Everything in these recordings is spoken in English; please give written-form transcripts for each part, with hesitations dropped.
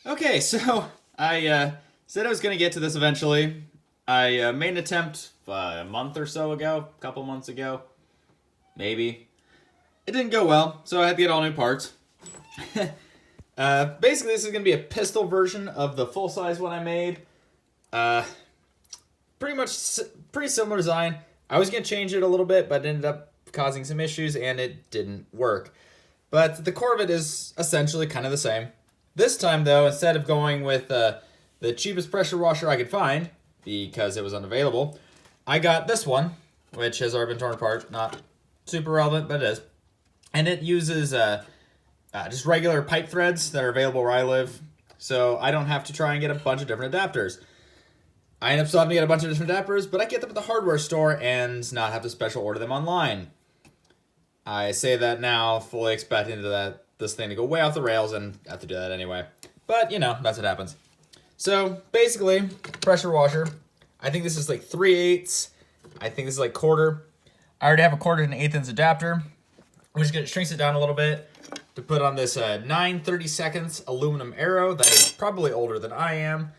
Okay, so I said I was going to get to this eventually. I made an attempt a month or so ago, a couple months ago, maybe. It didn't go well, so I had to get all new parts. Basically, this is going to be a pistol version of the full-size one I made. Uh, pretty similar design. I was going to change it a little bit, but it ended up causing some issues, and it didn't work. But the core of it is essentially kind of the same. This time, though, instead of going with the cheapest pressure washer I could find, because it was unavailable, I got this one, which has already been torn apart. Not super relevant, but it is. And it uses just regular pipe threads that are available where I live, so I don't have to try and get a bunch of different adapters. I end up still having to get a bunch of different adapters, but I get them at the hardware store and not have to special order them online. I say that now, fully expecting this thing to go way off the rails, and have to do that anyway. But, you know, that's what happens. So, basically, pressure washer. I think this is like 3/8. I think this is like quarter. I already have a 1/4 and 1/8 inch adapter. I'm just going to shrinks it down a little bit to put on this 9/32 aluminum arrow that is probably older than I am.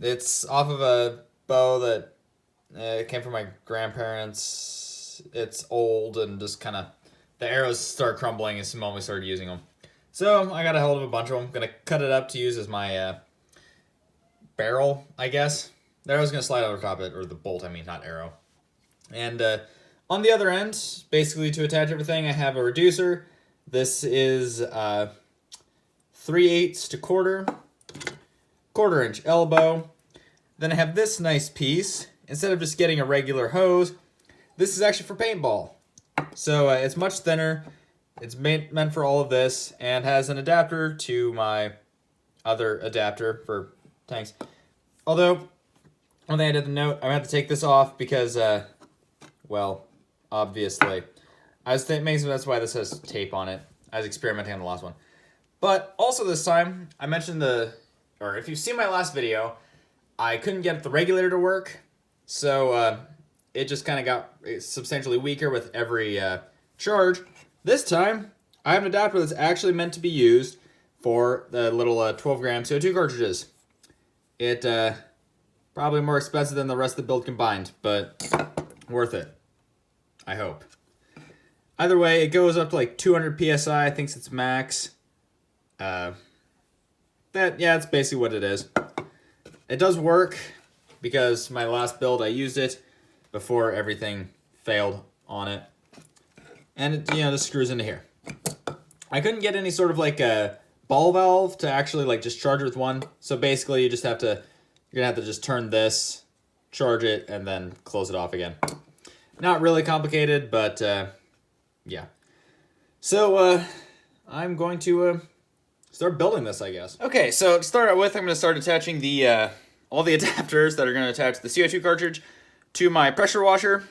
It's off of a bow that came from my grandparents. It's old and just kind of, the arrows start crumbling as the moment we started using them. So I got a hold of a bunch of them. Gonna cut it up to use as my barrel, I guess. The arrow's gonna slide over top it, or the bolt, I mean, not arrow. And on the other end, basically to attach everything, I have a reducer. This is 3/8 to 1/4 inch elbow. Then I have this nice piece. Instead of just getting a regular hose, this is actually for paintball. So it's much thinner. It's meant for all of this, and has an adapter to my other adapter for tanks. Although, one thing I didn't note, I'm going to have to take this off because, well, obviously. I was thinking that's why this has tape on it. I was experimenting on the last one. But also this time, I mentioned or if you've seen my last video, I couldn't get the regulator to work. So it just kind of got substantially weaker with every charge. This time, I have an adapter that's actually meant to be used for the little 12-gram CO2 cartridges. It probably more expensive than the rest of the build combined, but worth it. I hope. Either way, it goes up to like 200 psi. I think it's max. That's basically what it is. It does work because my last build I used it before everything failed on it, and it just screws into here. I couldn't get any sort of like a ball valve to actually like just charge it with one. So basically, you're gonna have to just turn this, charge it, and then close it off again. Not really complicated, but yeah. So I'm going to start building this, I guess. Okay, so to start out with, I'm going to start attaching the all the adapters that are going to attach the CO2 cartridge to my pressure washer.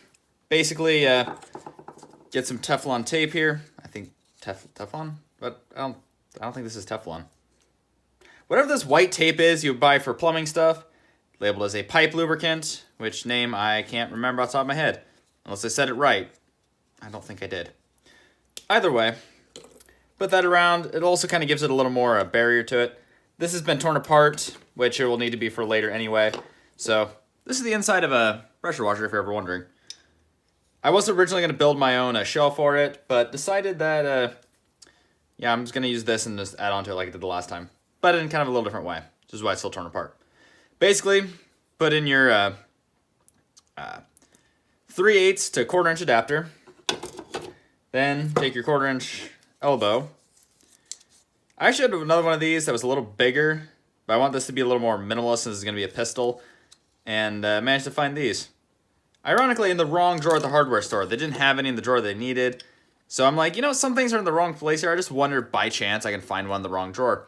Basically, get some Teflon tape here. I think Teflon, but I don't think this is Teflon. Whatever this white tape is you buy for plumbing stuff, labeled as a pipe lubricant, which name I can't remember off the top of my head, unless I said it right. I don't think I did. Either way, put that around. It also kind of gives it a little more barrier to it. This has been torn apart, which it will need to be for later anyway. So this is the inside of a pressure washer, if you're ever wondering. I was originally going to build my own shell for it, but decided that, I'm just going to use this and just add on to it like I did the last time. But in kind of a little different way, which is why it's still torn apart. Basically, put in your 3/8 to 1/4 inch adapter. Then take your 1/4 inch elbow. I actually had another one of these that was a little bigger, but I want this to be a little more minimalist since it's going to be a pistol, and managed to find these. Ironically, in the wrong drawer at the hardware store. They didn't have any in the drawer they needed, so I'm like, some things are in the wrong place here. I just wonder by chance I can find one in the wrong drawer.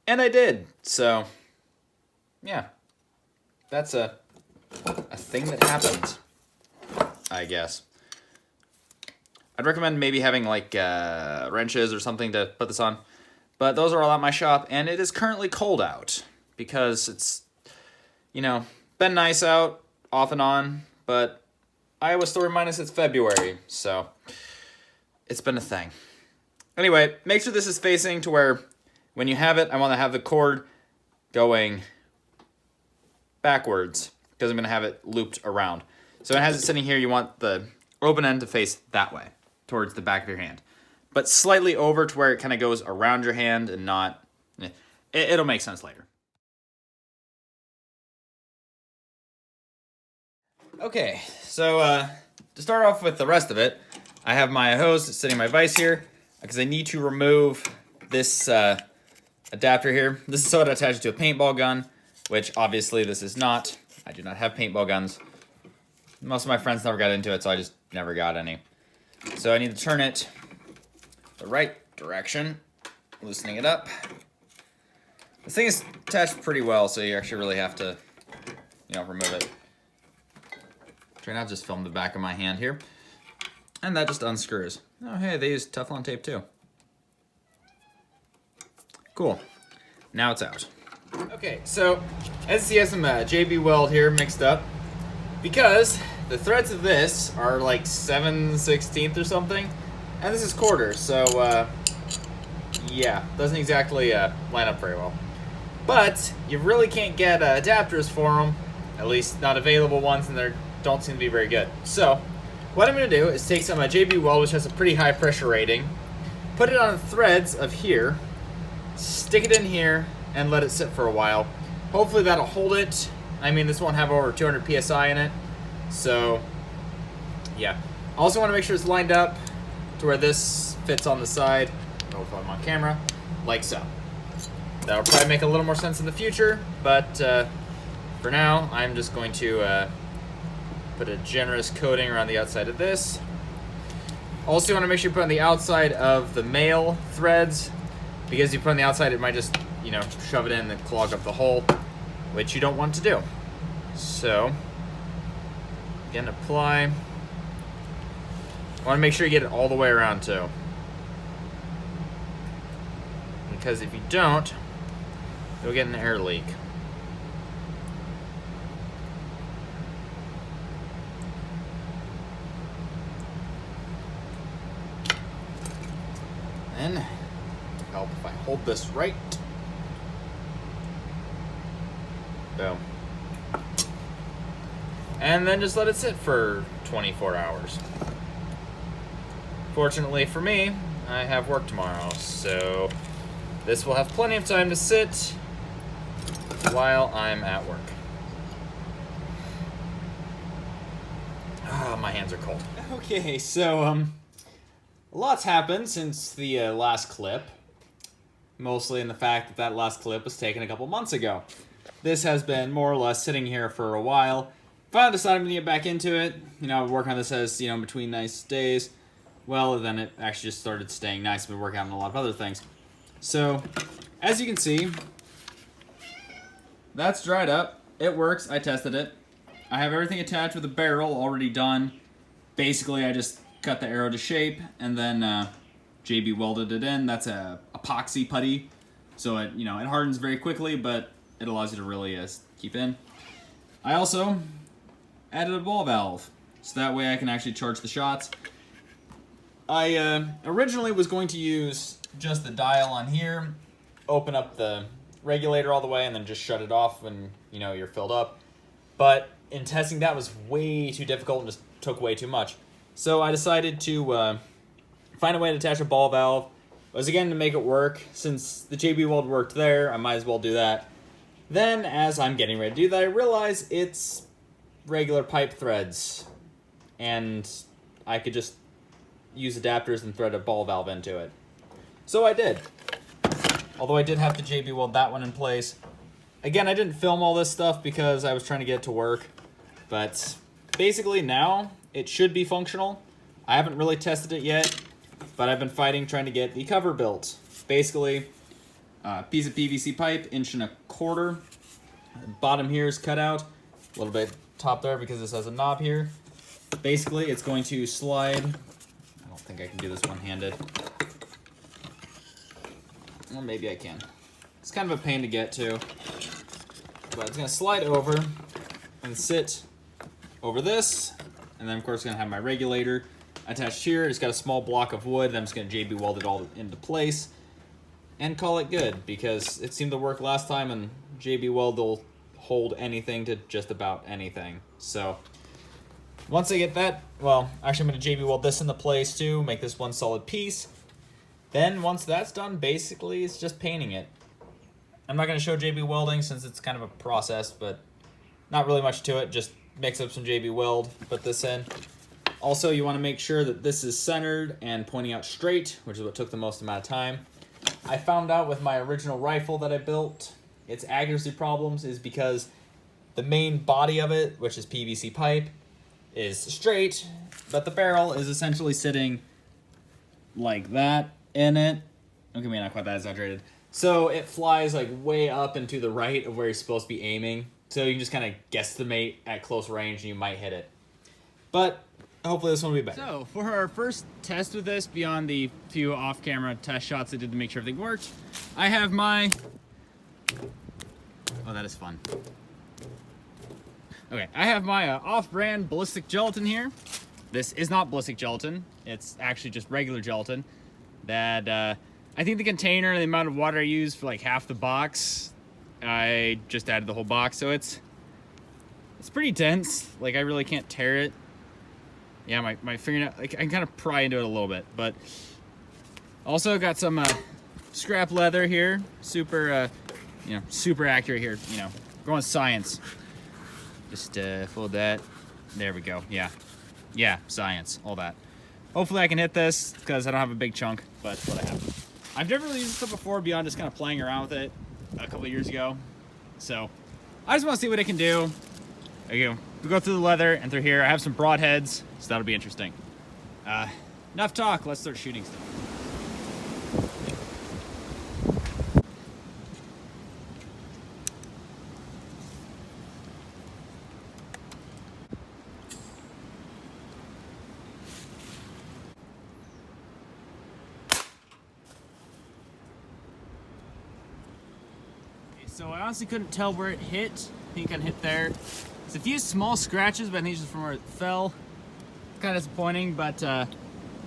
And I did, so yeah. That's a thing that happened, I guess. I'd recommend maybe having like wrenches or something to put this on. But those are all at my shop, and it is currently cold out because it's, been nice out off and on, but Iowa still reminds us it's February, so it's been a thing. Anyway, make sure this is facing to where when you have it, I want to have the cord going backwards because I'm going to have it looped around. So it has it sitting here. You want the open end to face that way, towards the back of your hand. But slightly over to where it kind of goes around your hand and not... It'll make sense later. Okay, so to start off with the rest of it, I have my hose sitting in my vise here because I need to remove this adapter here. This is so it attaches to a paintball gun, which obviously this is not. I do not have paintball guns. Most of my friends never got into it, so I just never got any. So I need to turn it the right direction, loosening it up. This thing is attached pretty well, so you actually really have to, remove it. Try not to just film the back of my hand here. And that just unscrews. Oh, hey, they use Teflon tape too. Cool. Now it's out. Okay, so as you see, I have some JB Weld here mixed up because the threads of this are like 7/16 or something, and this is quarter, so yeah, doesn't exactly line up very well. But you really can't get adapters for them, at least not available ones, and they don't seem to be very good. So what I'm going to do is take some JB Weld, which has a pretty high pressure rating, put it on the threads of here, stick it in here, and let it sit for a while. Hopefully that'll hold it. I mean, this won't have over 200 PSI in it, so yeah. Also want to make sure it's lined up to where this fits on the side. I don't know if I'm on camera, like so. That'll probably make a little more sense in the future, but for now, I'm just going to put a generous coating around the outside of this. Also, you want to make sure you put on the outside of the male threads, because you put on the outside, it might just, shove it in and clog up the hole, which you don't want to do. So, again, apply. I want to make sure you get it all the way around too, because if you don't, you'll get an air leak. Then, help if I hold this right. Boom. And then just let it sit for 24 hours. Fortunately for me, I have work tomorrow, so this will have plenty of time to sit while I'm at work. Ah, my hands are cold. Okay, so a lot's happened since the last clip. Mostly in the fact that that last clip was taken a couple months ago. This has been more or less sitting here for a while. Finally decided to get back into it. I've worked on this as, in between nice days. Well, then it actually just started staying nice. I've been working on a lot of other things. So, as you can see, that's dried up. It works. I tested it. I have everything attached with a barrel already done. Basically, I just cut the arrow to shape and then JB welded it in. That's a epoxy putty, so it it hardens very quickly, but it allows you to really keep in. I also added a ball valve, so that way I can actually charge the shots. I originally was going to use just the dial on here, open up the regulator all the way, and then just shut it off when you're filled up. But in testing, that was way too difficult and just took way too much. So I decided to find a way to attach a ball valve. It was again to make it work. Since the JB Weld worked there, I might as well do that. Then, as I'm getting ready to do that, I realize it's regular pipe threads, and I could just use adapters and thread a ball valve into it. So I did. Although I did have to JB Weld that one in place. Again, I didn't film all this stuff because I was trying to get it to work, but basically now it should be functional. I haven't really tested it yet, but I've been fighting trying to get the cover built. Basically, a piece of PVC pipe, 1.25 inches. The bottom here is cut out, a little bit top there because this has a knob here. Basically, it's going to slide. I don't think I can do this one-handed. Well, maybe I can. It's kind of a pain to get to, but it's going to slide over and sit over this, and then of course it's going to have my regulator attached here. It's got a small block of wood. I'm just going to JB weld it all into place. and call it good, because it seemed to work last time, and JB Weld will hold anything to just about anything. So once I get that, well, actually I'm going to JB Weld this into place too, make this one solid piece. Then once that's done, basically it's just painting it. I'm not going to show JB welding since it's kind of a process, but not really much to it. Just mix up some JB Weld, put this in. Also, you want to make sure that this is centered and pointing out straight, which is what took the most amount of time. I found out with my original rifle that I built, its accuracy problems is because the main body of it, which is PVC pipe, is straight, but the barrel is essentially sitting like that in it. Okay, maybe not quite that exaggerated. So it flies like way up and to the right of where you're supposed to be aiming. So you can just kind of guesstimate at close range and you might hit it. But hopefully this one will be better. So for our first test with this, beyond the few off-camera test shots I did to make sure everything worked, I have my... Oh, that is fun. Okay, I have my off-brand ballistic gelatin here. This is not ballistic gelatin. It's actually just regular gelatin. That, I think the container and the amount of water I used for like half the box, I just added the whole box, so it's pretty dense. Like, I really can't tear it. Yeah, my fingernail, like, I can kind of pry into it a little bit, but also got some scrap leather here. Super, you know, super accurate here, you know, going science. Just fold that. There we go. Yeah, science, all that. Hopefully I can hit this because I don't have a big chunk, but that's what I have. I've never really used this stuff before beyond just kind of playing around with it a couple of years ago. So I just want to see what it can do. There you go. We go through the leather and through here. I have some broadheads, so that'll be interesting. Enough talk. Let's start shooting stuff. So I honestly couldn't tell where it hit. I think it hit there. There's a few small scratches, but I think it's just from where it fell. Kind of disappointing, but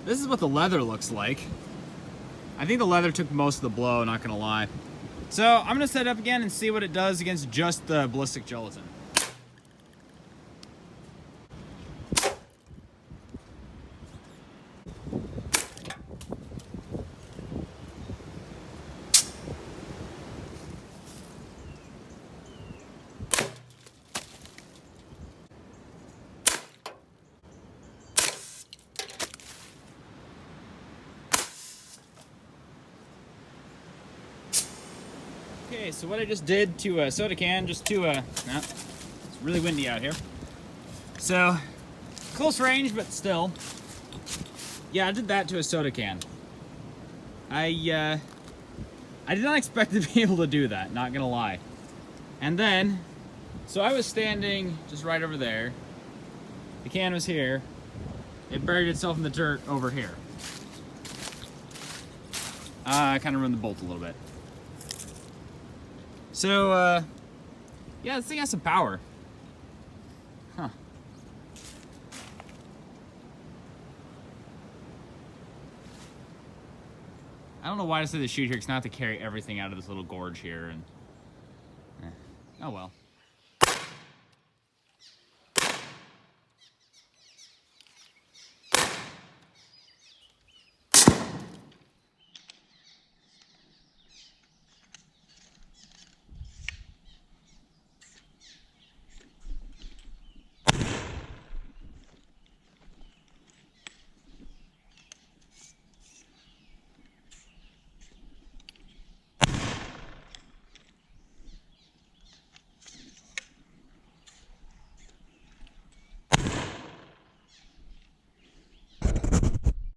this is what the leather looks like. I think the leather took most of the blow, not gonna lie. So I'm gonna set it up again and see what it does against just the ballistic gelatin. Okay, so what I just did to a soda can, just to it's really windy out here. So, close range, but still. Yeah, I did that to a soda can. I did not expect to be able to do that, not gonna lie. And then, so I was standing just right over there. The can was here. It buried itself in the dirt over here. I kind of ruined the bolt a little bit. So, yeah, this thing has some power. Huh. I don't know why I decided to shoot here, because now I have to carry everything out of this little gorge here, and oh well.